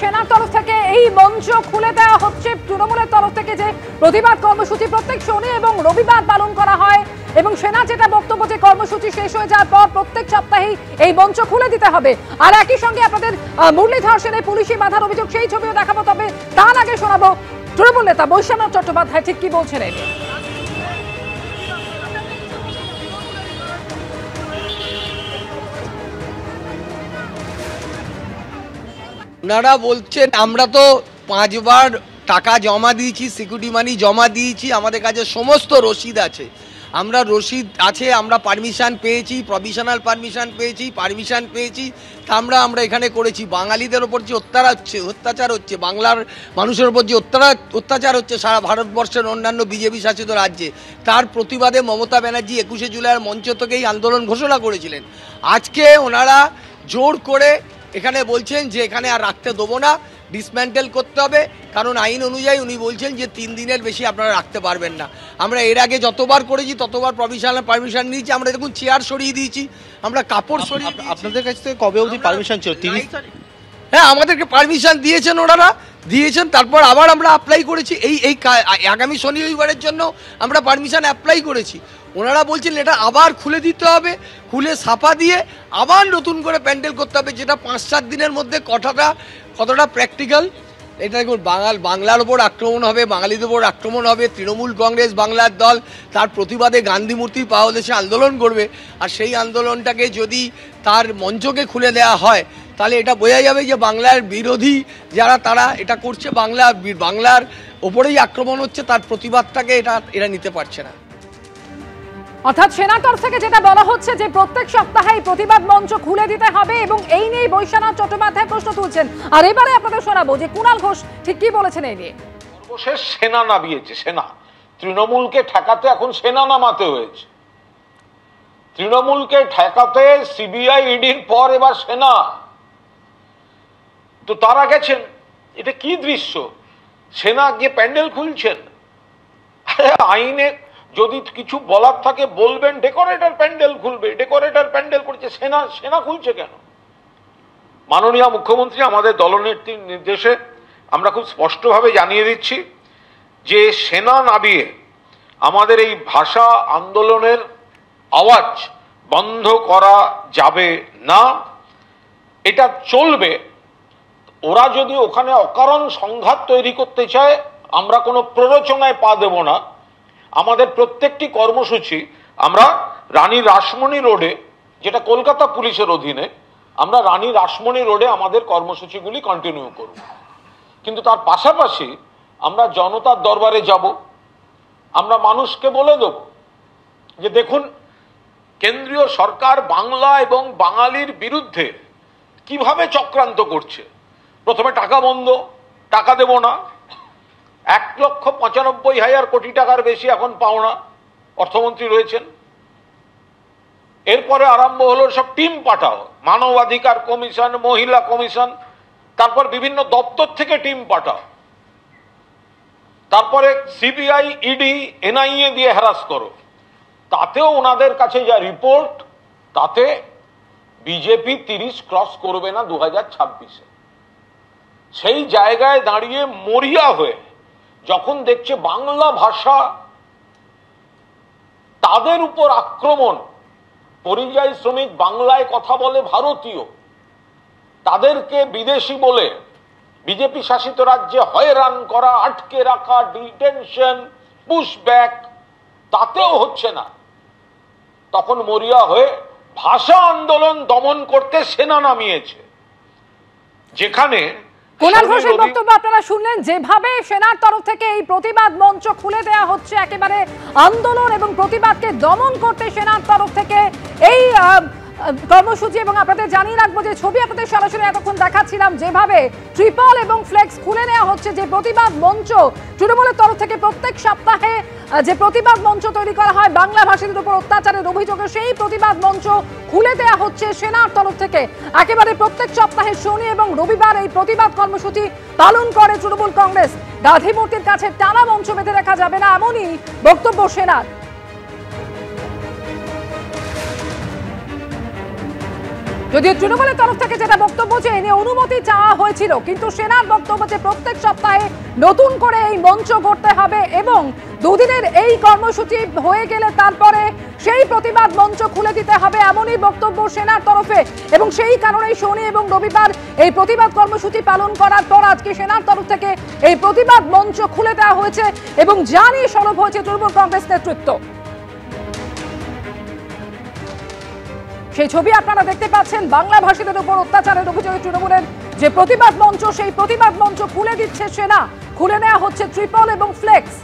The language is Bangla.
সেনার তরফ থেকে এই মঞ্চ খুলে দেওয়া হচ্ছে। তৃণমূলের তরফ থেকে যে প্রতিবাদ কর্মসূচি প্রত্যেক শনি এবং রবিবার পালন করা হয় এবং সেনা যেটা বক্তব্য যে কর্মসূচি শেষ হয়ে যাওয়ার পর প্রত্যেক সপ্তাহেই এই মঞ্চ খুলে দিতে হবে। আর একই সঙ্গে আপনাদের মুরলীধর সেনের পুলিশি বাধার অভিযোগ সেই ছবিও দেখাবো, তবে তার আগে শোনাবো তৃণমূল নেতা বৈশ্বনাথ চট্টোপাধ্যায় ঠিক কি বলছেন এই নিয়ে। ওনারা বলছেন আমরা তো 5 বার টাকা জমা দিয়েছি, সিকিউরিটি মানি জমা দিয়েছি, আমাদের কাছে সমস্ত রসিদ আছে, আমরা পারমিশন পেয়েছি, প্রভিশনাল পারমিশন পেয়েছি, তা আমরা এখানে করেছি। বাঙালিদের ওপর যে অত্যাচার হচ্ছে, বাংলার মানুষের ওপর যে অত্যাচার হচ্ছে সারা ভারতবর্ষের অন্যান্য বিজেপি শাসিত রাজ্যে, তার প্রতিবাদে মমতা ব্যানার্জি 21শে জুলাইয়ের মঞ্চ থেকেই আন্দোলন ঘোষণা করেছিলেন। আজকে ওনারা জোর করে এখানে বলছেন যে এখানে আর রাখতে দেবো না, ডিসম্যান্টেল করতে হবে, কারণ আইন অনুযায়ী উনি বলছেন যে 3 দিনের বেশি আপনারা রাখতে পারবেন না। আমরা এর আগে যতবার করেছি ততবার প্রভিশনাল পারমিশন নিয়েছি, আমরা দেখুন চেয়ার সরিয়ে দিয়েছি, আমরা কাপড় সরিয়ে। আপনাদের কাছ থেকে কবে অবধি পারমিশন ছিল? 30 তারিখ। হ্যাঁ, আমাদেরকে পারমিশন দিয়েছেন, ওনারা দিয়েছেন, তারপর আবার আমরা অ্যাপ্লাই করেছি এই আগামী শনি রবিবারের জন্য আমরা পারমিশন অ্যাপ্লাই করেছি। ওনারা বলছেন এটা আবার খুলে দিতে হবে, খুলে ছাপা দিয়ে আবার নতুন করে প্যান্ডেল করতে হবে, যেটা 5-7 দিনের মধ্যে কতটা প্র্যাকটিক্যাল। এটা দেখুন, বাংলার ওপর আক্রমণ হবে, বাঙালিদের ওপর আক্রমণ হবে, তৃণমূল কংগ্রেস বাংলার দল তার প্রতিবাদে গান্ধী মূর্তির পাদদেশে আন্দোলন করবে, আর সেই আন্দোলনটাকে যদি তার মঞ্চকে খুলে দেওয়া হয় তাহলে এটা বোঝা যাবে যে বাংলার বিরোধী যারা তারা এটা করছে, বাংলার ওপরেই আক্রমণ হচ্ছে, তার প্রতিবাদটাকে এরা নিতে পারছে না। অর্থাৎ সেনার তরফ থেকে যেটা বলা হচ্ছে যে প্রত্যেক সপ্তাহে প্রতিবাদ মঞ্চ খুলে দিতে হবে এবং এই নিয়ে বৈশ্বনাথ চট্টোপাধ্যায় প্রশ্ন তুলছেন। আর এবারে আপনাদের শোনাবো যে কুণাল ঘোষ ঠিক কি বলেছেন এই নিয়ে। সর্বশেষ সেনা নামিয়েছে, সেনা তৃণমূলকে ঠেকাতে এখন সেনা নামাতে হয়েছে। তৃণমূলকে ঠেকাতে সিবিআই ইডির পর এবার সেনা। তো তারা গেছেন, এটা কি দৃশ্য? সেনা গিয়ে প্যান্ডেল খুলছেন। আইনে যদি কিছু বলার থাকে বলবেন, ডেকোরেটর প্যান্ডেল খুলবে, ডেকোরেটর প্যান্ডেল করছে, সেনা খুলছে কেন? মাননীয় মুখ্যমন্ত্রী আমাদের দলনেত্রীর নির্দেশে আমরা খুব স্পষ্টভাবে জানিয়ে দিচ্ছি যে সেনা নামিয়ে আমাদের এই ভাষা আন্দোলনের আওয়াজ বন্ধ করা যাবে না, এটা চলবে। ওরা যদি ওখানে অকারণ সংঘাত তৈরি করতে চায়, আমরা কোনো প্ররোচনায় পা দেব না। আমাদের প্রত্যেকটি কর্মসূচি আমরা রানী রাসমণি রোডে, যেটা কলকাতা পুলিশের অধীনে, আমরা রানী রাসমণি রোডে আমাদের কর্মসূচিগুলি কন্টিনিউ করব। কিন্তু তার পাশাপাশি আমরা জনতার দরবারে যাব, আমরা মানুষকে বলে দেব যে দেখুন কেন্দ্রীয় সরকার বাংলা এবং বাঙালির বিরুদ্ধে কিভাবে চক্রান্ত করছে। প্রথমে টাকা বন্ধ, টাকা দেব না, 1,95,000 কোটি টাকার বেশি এখন পাওনা, অর্থমন্ত্রী রয়েছেন। এরপরে আরম্ভ হলো সব টিম পাঠাও, মানবাধিকার কমিশন, মহিলা কমিশন, তারপর বিভিন্ন দপ্তর থেকে টিম পাঠাও, তারপরে সিবিআই, ইডি, এনআইএ দিয়ে হ্যারাস করো। তাতেও ওনাদের কাছে যা রিপোর্ট, তাতে বিজেপি 30 ক্রস করবে না 2026-এ। সেই জায়গায় দাঁড়িয়ে মরিয়া হয়ে যখন দেখছে বাংলা ভাষা তাদের উপর আক্রমণ, পরিযায়ী শ্রমিক বাংলায় কথা বলে ভারতীয়, তাদেরকে বিদেশি বলে বিজেপি শাসিত রাজ্যে হয়রান করা, আটকে রাখা, ডিটেনশন, পুশব্যাক, তাতেও হচ্ছে না, তখন মরিয়া হয়ে ভাষা আন্দোলন দমন করতে সেনা নামিয়েছে। যেখানে কুণাল ঘোষের বক্তব্য আপনারা শুনলেন, যেভাবে সেনার তরফ থেকে এই প্রতিবাদ মঞ্চ খুলে দেওয়া হচ্ছে একেবারে আন্দোলন এবং প্রতিবাদকে দমন করতে সেনার তরফ থেকে এই কর্মসূচি। এবং আপনাদের জানিয়ে রাখবো যে ছবি আপনাদের সরাসরি এতক্ষণ দেখাচ্ছিলাম, যেভাবে ট্রিপল এবং ফ্লেক্স খুলে নেওয়া হচ্ছে, যে প্রতিবাদ মঞ্চ তৃণমূলের তরফ থেকে প্রত্যেক সপ্তাহে যে প্রতিবাদ মঞ্চ তৈরি করা হয় বাংলা ভাষীদের উপর অত্যাচারের অভিযোগে, সেই প্রতিবাদ মঞ্চ খুলে দেওয়া হচ্ছে সেনার তরফ থেকে। একেবারে প্রত্যেক সপ্তাহে শনি এবং রবিবার এই প্রতিবাদ কর্মসূচি পালন করে তৃণমূল কংগ্রেস। গান্ধী মূর্তির কাছে টানা মঞ্চ বেঁধে রাখা যাবে না, এমনই বক্তব্য সেনার। যদিও তৃণমূলের তরফ থেকে যেটা বক্তব্য যে এ নিয়ে অনুমতি চাওয়া হয়েছিল, কিন্তু সেনার বক্তব্য যে প্রত্যেক সপ্তাহে নতুন করে এই মঞ্চ করতে হবে এবং দুদিনের এই কর্মসূচি হয়ে গেলে তারপরে সেই প্রতিবাদ মঞ্চ খুলে দিতে হবে, এমনই বক্তব্য সেনার তরফে। এবং সেই কারণেই শনি এবং রবিবার এই প্রতিবাদ কর্মসূচি পালন করার পর আজকে সেনার তরফ থেকে এই প্রতিবাদ মঞ্চ খুলে দেওয়া হয়েছে এবং যা নিয়ে সরব হয়েছে তৃণমূল কংগ্রেস নেতৃত্ব। সেই ছবি আপনারা দেখতে পাচ্ছেন, বাংলা ভাষীদের উপর অত্যাচারের অভিযোগে তৃণমূলের যে প্রতিবাদ মঞ্চ, সেই প্রতিবাদ মঞ্চ খুলে দিচ্ছে সেনা, খুলে নেওয়া হচ্ছে ত্রিপল এবং ফ্লেক্স।